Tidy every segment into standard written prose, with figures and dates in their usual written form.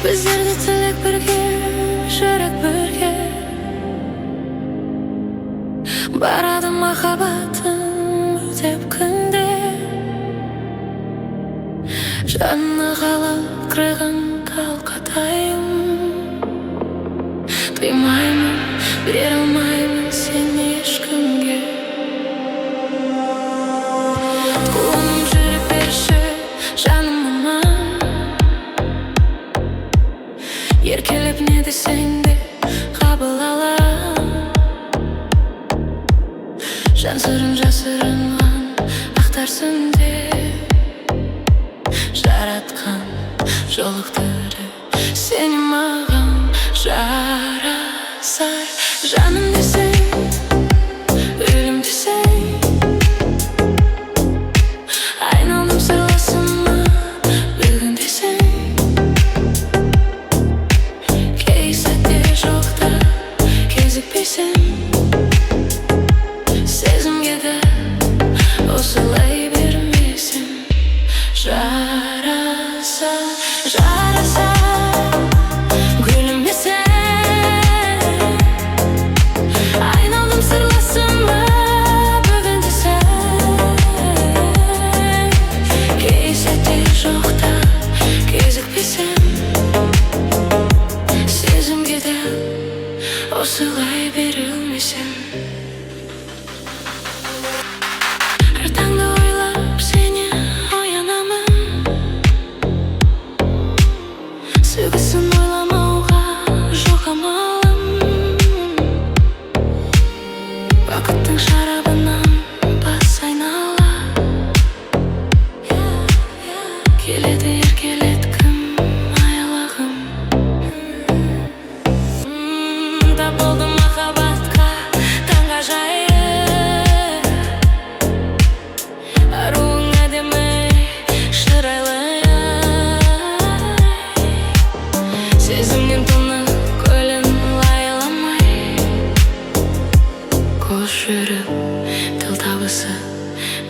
Bizlerde tilak birga, yurak birga, baradi muhabbatim deb kunda. Жанна қалап кірген қалқатайым, тыймаймын, бере алмаймын сені ешкімге. Қолым жүрек берші жаныма, еркелеп не десең де қабыл алам. Жан сырын жасырынған ақтарсын деп жаратқан жолықтырып сені маған жарасар. Жаным десең, өлім десең, айналдым сырласыма бүгін десең. Кей сәтте жоқта кезікпесем, сезімге де осылай бермесем жараса, жараса, гүліме сен. Айналдым сырласыма бүгін десең. Кей сәтте жоқта кезікпесем, сезімге де осылай берілмесем. Әр таңда ойлап сені оянамын, сөгісін ойламауға жоқ амалым. Бақыттың шарабынан бас айнала, келеді еркелеткім айлағым. Тап болдым махаббатқа таңғажайып, аруың әдемі шырайлы. Сезімнен тұнық көлін лайламай, қош жүріп тіл табысып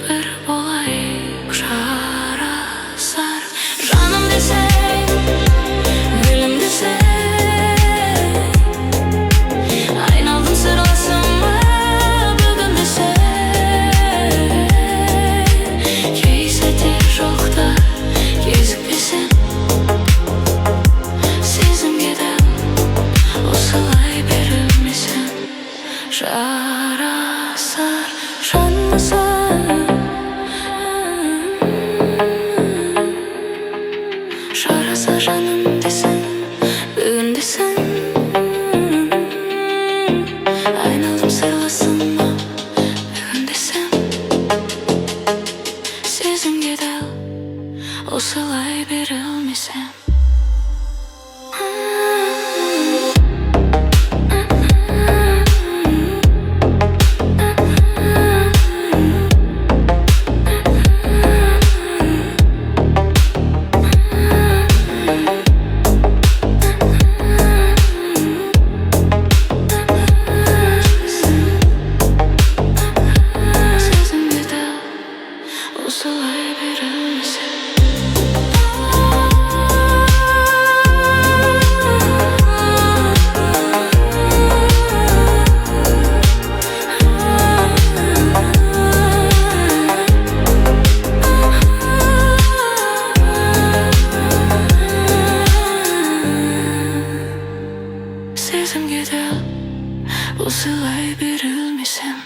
бір болайық жарасар. Жаным десең, гүлім десең, айналдым сырласыма бүгін десең. Кей сәтте жоқта кезікпесем, сезімге де осылай берілмесем жарасар. Жанасар, жараса жаным десең, бүгін десең. Айналдым сырласыма бүгін десең. Сезімге де осылай берілмесем. Сезімге де осылай берілмесем. Сезімге де осылай берілмесем.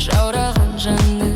Жаураған жанды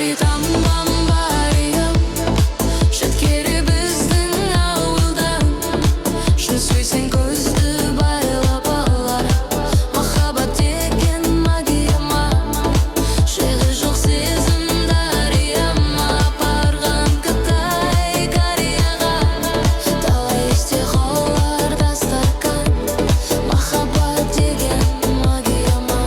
Маргаритам бамбариям шеткері біздің ауылдан шын сүйсең көзді байлап алар махаббат деген магия ма шегі жоқ сезім дарияма апарған Қытай Кореяға талай есте қалар дастархан махаббат деген магия ма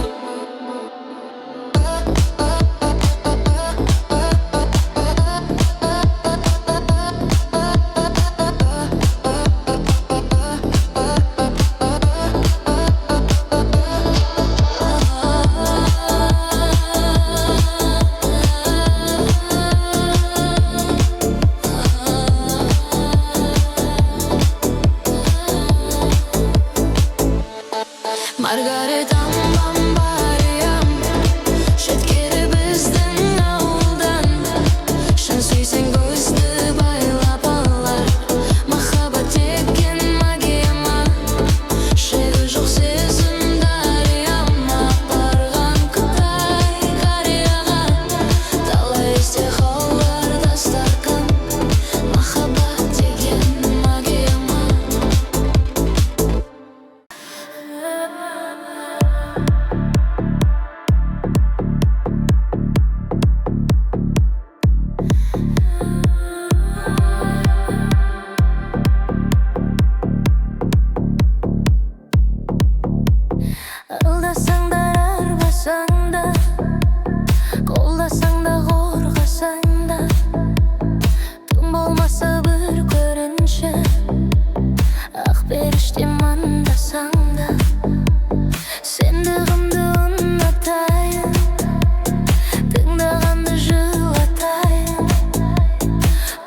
Маргаритам бамбариям шеткері біздің ауылдан шын сүйсең көзді байлап алар махаббат деген магия ма шегі жоқ сезім дарияма апарған Қытай Кореяға талай есте қалар дастархан махаббат деген магия ма Алдасаң да арбасаң да қолдасаң да қорғасаң да түн болмаса бір көрінші ақ періштем андасаң да сендігімді ұнатайын тыңдағанды жылатайын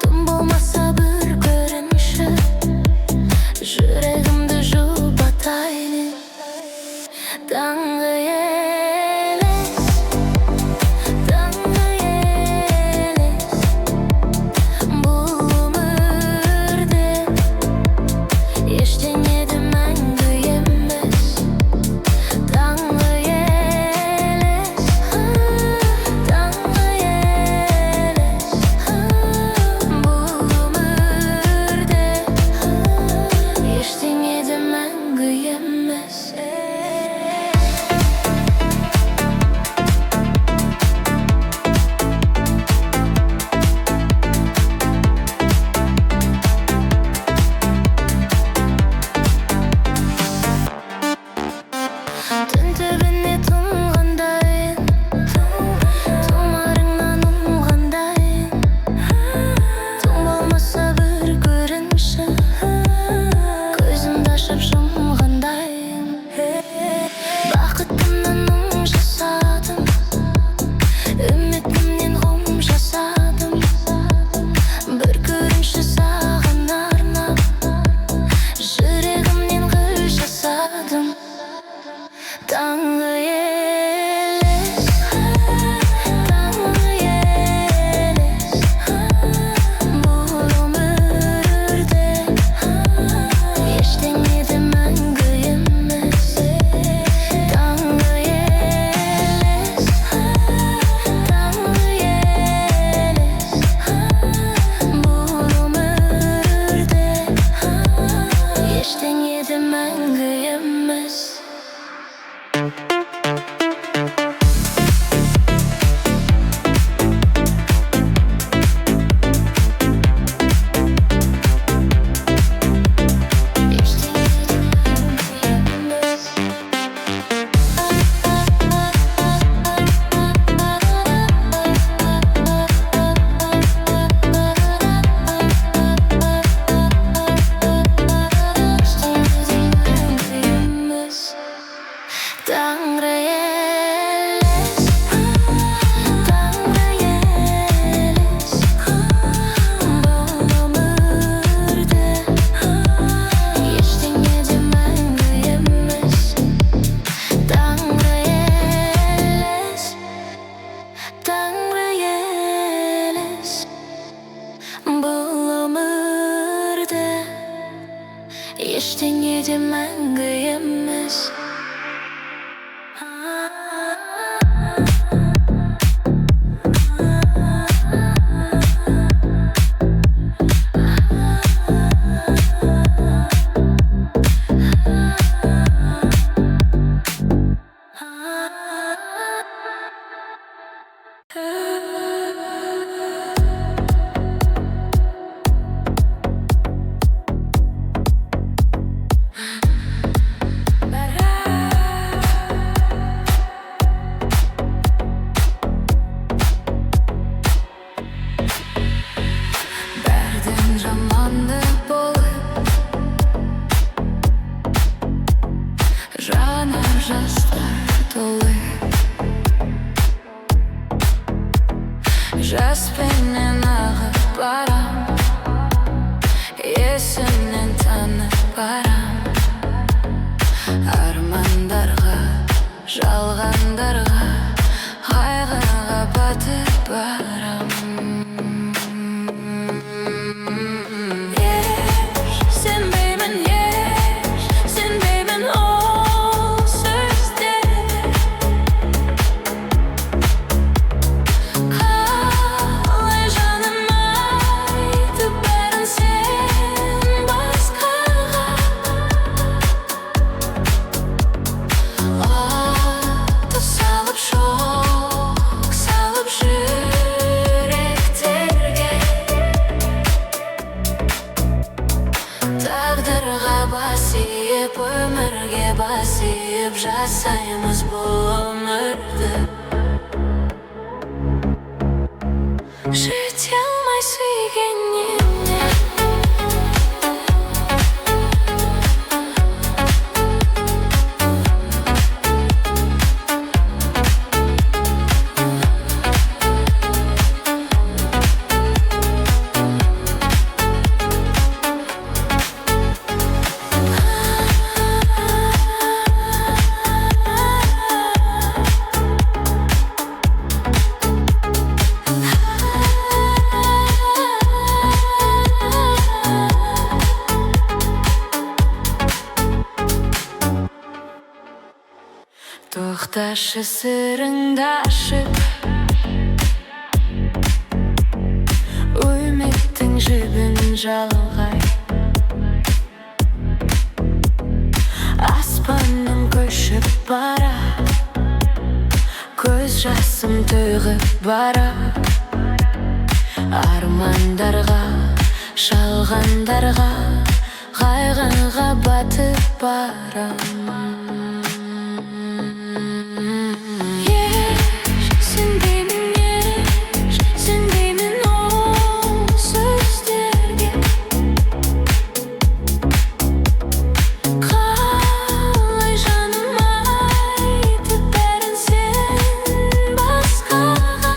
түн болмаса бір көрінші жүрегімді жұбатайын Таңғы елес, бұл өмірде ештеңе де мәңгі емес. Таңғы елес, бұл өмірде ештеңе де мәңгі емес. Түн түбіне тұнғандайын тұмарыңнан ұмғандайын түн болмаса бір көрінші көзімді ашып жұмғандайын бақытымнан мұң жасадым үмітімнен ғұм жасадым бір көрінші саған арнап жүрегімнен гүл жасадым Таңғы елес, бұл өмірде ештеңе де мәңгі емес. Таңғы елес, бұл өмірде ештеңе де мәңгі емес. Таңғы елес, бұл өмірде ештеңе де мәңгі емес. Таңғы елес, бұл өмірде ештеңе де мәңгі емес. Бәрден жаманды болып жанар жастар толы, жаспенен ағып барам, есімнен танып барам. Армандарға, жалғандарға, қайғыға батып барам. Сенбеймін, сенбеймін ол сөздерге. Қалай жаным айтып бәрін сен басқаға. Аты салып, шоқ салып жүректерге. Тағдырға бас иіп, өмірге бас иіп, жасаймыз бұл өмірді. Жете алмай сүйгеннен. Тоқташы, сырыңды ашып, үміттің жібін жалғай. Аспанның көшіп бара, көз жасым төгіп бара. Армандарға, жалғандарға, қайғыға батып барам. Сенбеймін ол сөздерге. Қалай жаным айтып бәрін сен басқаға.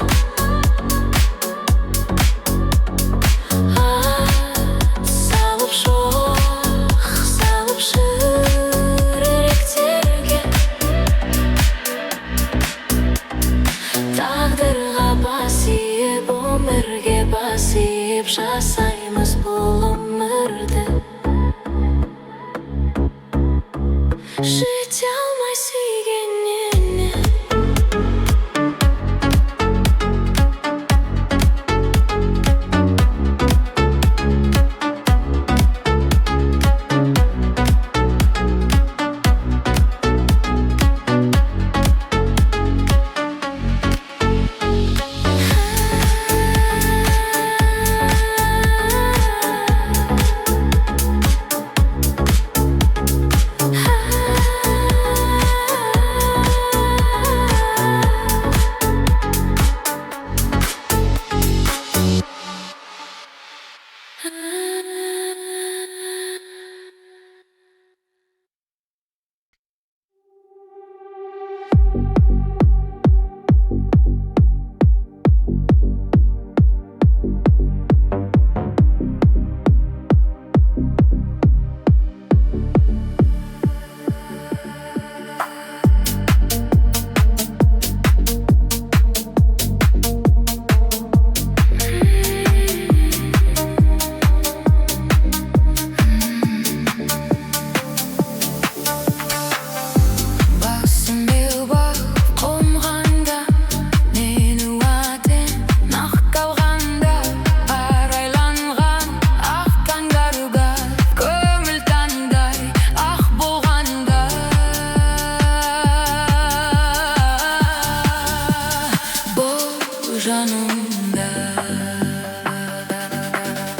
Ат салып, шоқ салып жүректерге. Тағдырға бас иіп, өмірге бас иіп, жасаймыз бұл өмірді. Жете алмай сүйгеннен. жанымда.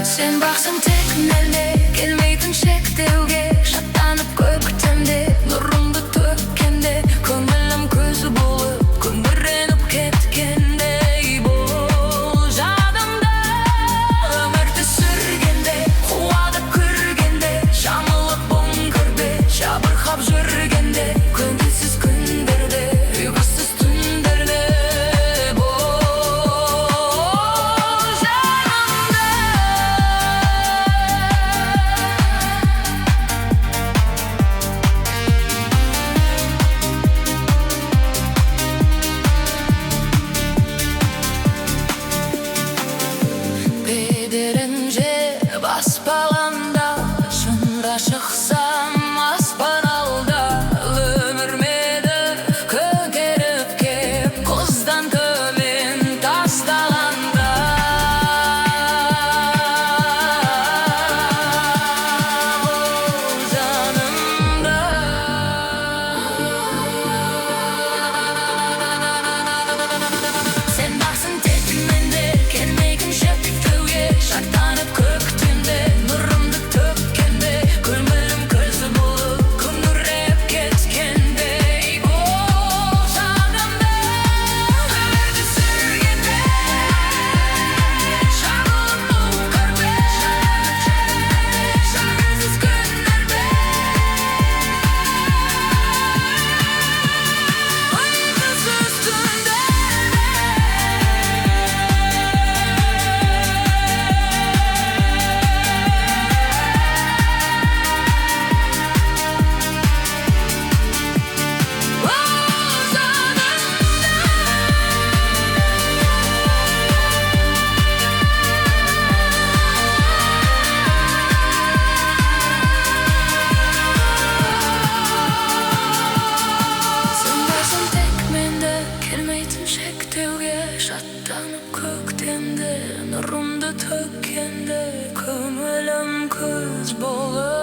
Sen baksın tekmele, gelmeydin şekdevge. Şattанып көктемде, нұрыңды төккенде, көңілім көз болып, күңіреніп кеткендей бол жадымда. Өмірді сүргенде, қуады көргенде, жаңылып бұң көрбе, жабырқап жүргенде, көңілсіз күндерде, ұйқысыз түндерде баспаланда шынға шықсам аспан алда, өмірмеді көгеріп кеп құздан төмен тастағанда. Бұл жанымда сен бақсың тетімінде, келмейгін шектеуге. Шаттанып көктемде, нұрымды төккенде, көңілім көз болып, күңіреп кеткендей бол жадымда. Өмірді сүргенде, жаңылып бұң көрбе, көңілсіз күндерде, ұйқысыз түндерде. Шаттанып көктемде, нұрымды төккенде, көңілім көз болып,